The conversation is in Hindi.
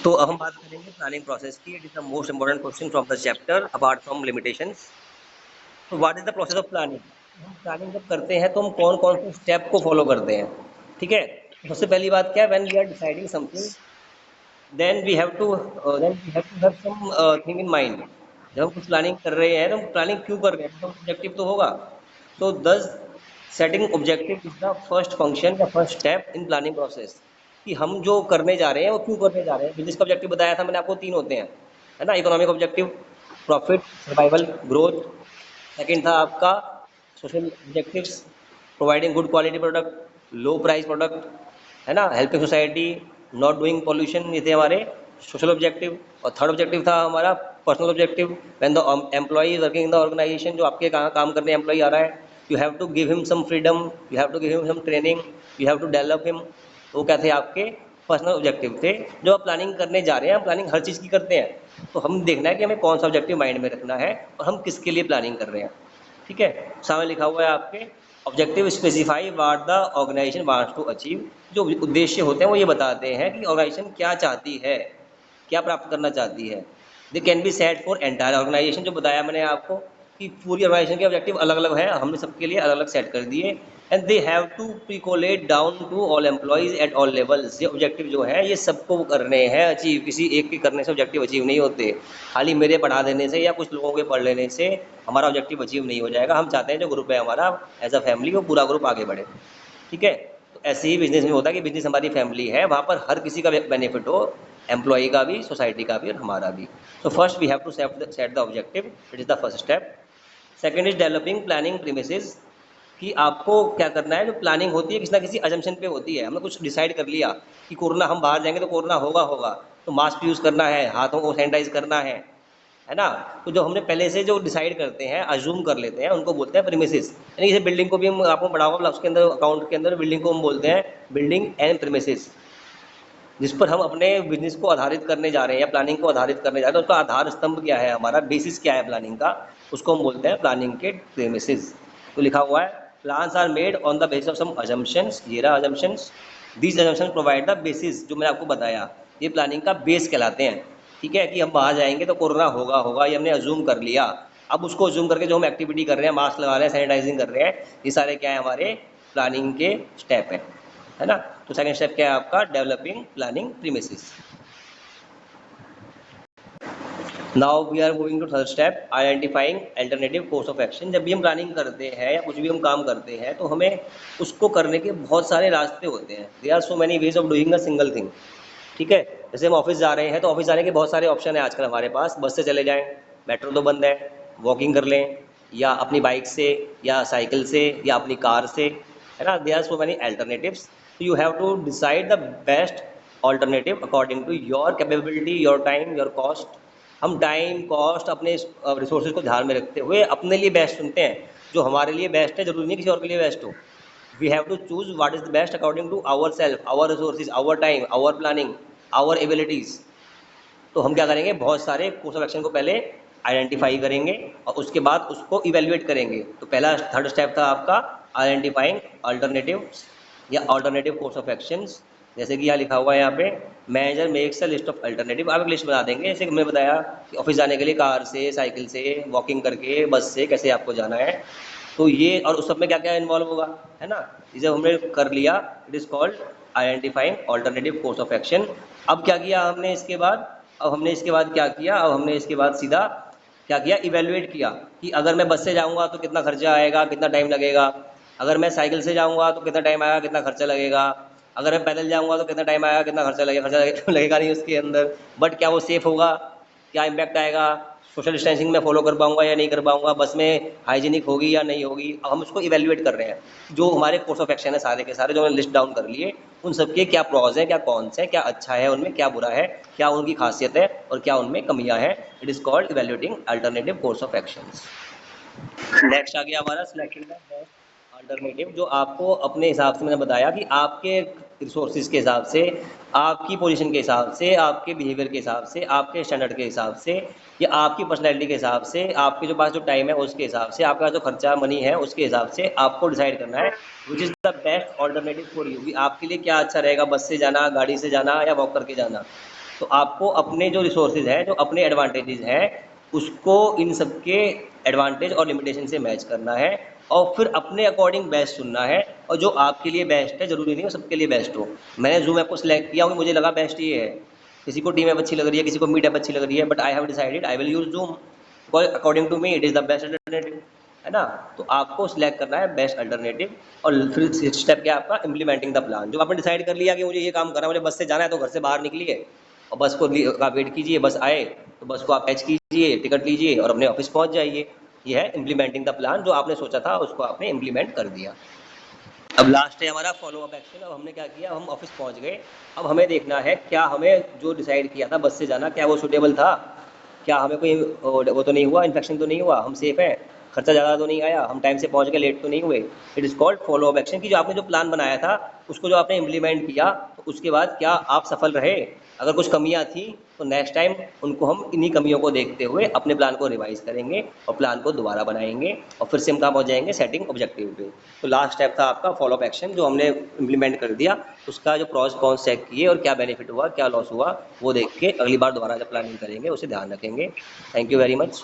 तो अब हम बात करेंगे प्लानिंग प्रोसेस की। It is the most important question from the chapter apart from limitations. तो what is the process of planning? हम प्लानिंग जब करते हैं तो हम कौन कौन से स्टेप को फॉलो करते हैं? ठीक है, तो सबसे पहली बात क्या है, when we are deciding something then we have to have something in mind. जब हम कुछ प्लानिंग कर रहे हैं तो हम प्लानिंग क्यों कर रहे हैं, तो ऑब्जेक्टिव तो होगा। तो thus setting objective is the first function या first step in planning process. कि हम जो करने जा रहे हैं वो क्यों करने जा रहे हैं। बिजनेस का ऑब्जेक्टिव बताया था मैंने आपको, तीन होते हैं, है ना। Economic objective, profit, survival, growth. Second था आपका social objectives, providing good quality product, low price product, है ना, helping society, not doing pollution. ये थे हमारे सोशल ऑब्जेक्टिव। और थर्ड ऑब्जेक्टिव था हमारा personal objective. When the employ is working in the organization, जो आपके काम करने एम्प्लॉय आ रहा है, you have to give him some freedom, you have to give him some training, you have to develop him. तो वो क्या थे आपके पर्सनल ऑब्जेक्टिव थे। जो आप प्लानिंग करने जा रहे हैं, हम प्लानिंग हर चीज़ की करते हैं, तो हम देखना है कि हमें कौन सा ऑब्जेक्टिव माइंड में रखना है और हम किसके लिए प्लानिंग कर रहे हैं। ठीक है, सामने लिखा हुआ है आपके objective specify what the organization wants to achieve. जो उद्देश्य होते हैं वो ये बताते हैं कि ऑर्गेनाइजेशन क्या चाहती है, क्या प्राप्त करना चाहती है। They can be set for entire organization, जो बताया मैंने आपको कि पूरी ऑर्गेनाइजेशन के ऑब्जेक्टिव अलग अलग है, हमने सबके लिए अलग अलग सेट कर दिए। And they have to percolate down to all employees at all levels. ये ऑब्जेक्टिव जो है ये सबको करने हैं अचीव, किसी एक के करने से ऑब्जेक्टिव अचीव नहीं होते। खाली मेरे पढ़ा देने से या कुछ लोगों के पढ़ लेने से हमारा ऑब्जेक्टिव अचीव नहीं हो जाएगा। हम चाहते हैं जो ग्रुप है हमारा एज अ फैमिली, वो पूरा ग्रुप आगे बढ़े। ठीक है, तो ऐसे ही बिजनेस में होता है कि बिजनेस हमारी फैमिली है, वहाँ पर हर किसी का बेनिफिट हो, एम्प्लॉई का भी, सोसाइटी का भी और हमारा भी। तो first we have to set the objective, it is the first step. Second is developing planning premises. कि आपको क्या करना है, जो प्लानिंग होती है किसी ना किसी अजम्पशन पे होती है। हमने कुछ डिसाइड कर लिया कि कोरोना, हम बाहर जाएंगे तो कोरोना होगा होगा, तो मास्क यूज़ करना है, हाथों को सैनिटाइज करना है ना। तो जो हमने पहले से जो डिसाइड करते हैं, अज्यूम कर लेते हैं, उनको बोलते हैं प्रीमिसेस। यानी जैसे बिल्डिंग को भी हम, आपको पढ़ा होगा उसके अंदर, अकाउंट के अंदर बिल्डिंग को हम बोलते हैं बिल्डिंग एंड प्रीमिसेस। जिस पर हम अपने बिजनेस को आधारित करने जा रहे हैं या प्लानिंग को आधारित करने जा रहे हैं, तो उसका आधार स्तंभ क्या है, हमारा बेसिस क्या है प्लानिंग का, उसको हम बोलते हैं प्लानिंग के प्रेमिसेस। तो लिखा हुआ है plans are made on the basis of some assumptions. ये रहा assumptions. These assumptions provide the basis, जो मैंने आपको बताया, ये प्लानिंग का बेस कहलाते हैं। ठीक है, कि हम बाहर जाएंगे तो कोरोना होगा होगा, ये हमने अज्यूम कर लिया। अब उसको अज्यूम करके जो हम एक्टिविटी कर रहे हैं, मास्क लगा रहे हैं, सैनिटाइजिंग कर रहे हैं, ये सारे क्या है, हमारे प्लानिंग के स्टेप हैं, है ना। तो सेकंड स्टेप क्या है आपका, developing planning premises. Now we are moving to third step, identifying alternative course of action. जब भी हम प्लानिंग करते हैं या कुछ भी हम काम करते हैं, तो हमें उसको करने के बहुत सारे रास्ते होते हैं। There are so many ways of doing a single thing. ठीक है, जैसे हम ऑफिस जा रहे हैं तो ऑफिस जाने के बहुत सारे ऑप्शन है आजकल हमारे पास। बस से चले जाएं, मेट्रो तो बंद है, वॉकिंग कर लें, या अपनी बाइक से, या साइकिल से, या अपनी कार से, है ना। There are so many alternatives. तो you have to decide the best alternative according to your capability, your time, your cost. हम टाइम, कॉस्ट, अपने रिसोर्सेज को ध्यान में रखते हुए अपने लिए बेस्ट चुनते हैं। जो हमारे लिए बेस्ट है जरूरी नहीं किसी और के लिए बेस्ट हो। We have to choose what is the best according to our self, our resources, our time, our planning, our abilities. तो हम क्या करेंगे, बहुत सारे कोर्स ऑफ एक्शन को पहले आइडेंटिफाई करेंगे और उसके बाद उसको इवेल्युएट करेंगे। तो पहला थर्ड स्टेप था आपका आइडेंटिफाइंग अल्टरनेटिव या अल्टरनेटिव कोर्स ऑफ एक्शंस। जैसे कि यहाँ लिखा हुआ है, यहाँ पे manager makes a list of alternative. आप एक लिस्ट बना देंगे, जैसे हमने बताया कि ऑफिस जाने के लिए कार से, साइकिल से, वॉकिंग करके, बस से, कैसे आपको जाना है। तो ये, और उस सब में क्या क्या इन्वॉल्व होगा, है ना। जब हमने कर लिया, it is called identifying alternative course of action. अब क्या किया हमने इसके बाद, अब हमने इसके बाद क्या किया, अब हमने इसके बाद सीधा क्या किया, इवेल्युएट किया कि अगर मैं बस से जाऊंगा तो कितना खर्चा आएगा, कितना टाइम लगेगा। अगर मैं साइकिल से जाऊंगा तो कितना टाइम आएगा, कितना खर्चा लगेगा। अगर मैं पैदल जाऊंगा तो कितना टाइम आएगा, कितना खर्चा लगेगा। लगेगा नहीं उसके अंदर, बट क्या वो सेफ होगा, क्या इम्पैक्ट आएगा, सोशल डिस्टेंसिंग में फॉलो कर पाऊंगा या नहीं कर पाऊंगा, बस में हाइजीनिक होगी या नहीं होगी। अब हम उसको इवेल्युएट कर रहे हैं। जो हमारे कोर्स ऑफ एक्शन है सारे के सारे, जो हमने लिस्ट डाउन कर लिए, उन सबके क्या प्रॉज हैं, क्या कॉन्स हैं, क्या अच्छा है उनमें, क्या बुरा है, क्या उनकी खासियत है और क्या उनमें कमियां हैं। It is called evaluating alternative course of actions. Next आ गया हमारा सिलेक्टिंग द बेस्ट अल्टरनेटिव। जो आपको अपने हिसाब से, मैंने बताया कि आपके रिसोर्सेज के हिसाब से, आपकी पोजीशन के हिसाब से, आपके बिहेवियर के हिसाब से, आपके स्टैंडर्ड के हिसाब से, या आपकी पर्सनैलिटी के हिसाब से, आपके जो पास जो टाइम है उसके हिसाब से, आपका जो खर्चा मनी है उसके हिसाब से आपको डिसाइड करना है which is the best alternative for you. कि आपके लिए क्या अच्छा रहेगा, बस से जाना, गाड़ी से जाना, या वॉक करके जाना। तो आपको अपने जो रिसोर्सेज हैं, जो अपने एडवांटेजेस हैं, उसको इन सबके एडवांटेज और लिमिटेशन से मैच करना है और फिर अपने अकॉर्डिंग बेस्ट चुनना है। और जो आपके लिए बेस्ट है, ज़रूरी नहीं हो सबके लिए बेस्ट हो। मैंने जूम ऐप को सिलेक्ट किया क्योंकि मुझे लगा बेस्ट ये है। किसी को टीम ऐप अच्छी लग रही है, किसी को मीट ऐप अच्छी लग रही है, but I have decided I will use Zoom because according to me it is the best alternative, है ना। तो आपको सिलेक्ट करना है बेस्ट अल्टरनेटिव। और फिर स्टेप क्या है आपका, इम्प्लीमेंटिंग द प्लान। जो आपने डिसाइड कर लिया कि मुझे ये काम करना है, मुझे बस से जाना है, तो घर से बाहर निकलिए और बस को का वेट कीजिए, बस आए तो बस को आप कैच कीजिए, टिकट लीजिए और अपने ऑफिस पहुंच जाइए। ये है इम्प्लीमेंटिंग द प्लान। जो आपने सोचा था उसको आपने इम्प्लीमेंट कर दिया। अब लास्ट है हमारा फॉलो अप एक्शन। अब हमने क्या किया, हम ऑफिस पहुंच गए। अब हमें देखना है क्या हमें जो डिसाइड किया था बस से जाना, क्या वो सूटेबल था, क्या हमें कोई वो तो नहीं हुआ, इन्फेक्शन तो नहीं हुआ, हम सेफ हैं, खर्चा ज़्यादा तो नहीं आया, हम टाइम से पहुंच गए, लेट तो नहीं हुए। It is called follow up action. कि जो आपने जो प्लान बनाया था उसको जो आपने इम्प्लीमेंट किया, तो उसके बाद क्या आप सफल रहे। अगर कुछ कमियां थी तो नेक्स्ट टाइम उनको हम इन्हीं कमियों को देखते हुए अपने प्लान को रिवाइज करेंगे और प्लान को दोबारा बनाएंगे और फिर से हम काम हो जाएंगे सेटिंग ऑब्जेक्टिव पे। तो लास्ट स्टेप था आपका फॉलो अप एक्शन, जो हमने इम्प्लीमेंट कर दिया। उसका जो प्रॉस कॉन्स चेक किए और क्या बेनिफिट हुआ, क्या लॉस हुआ, वो देख के अगली बार दोबारा जब प्लानिंग करेंगे उसे ध्यान रखेंगे। Thank you very much.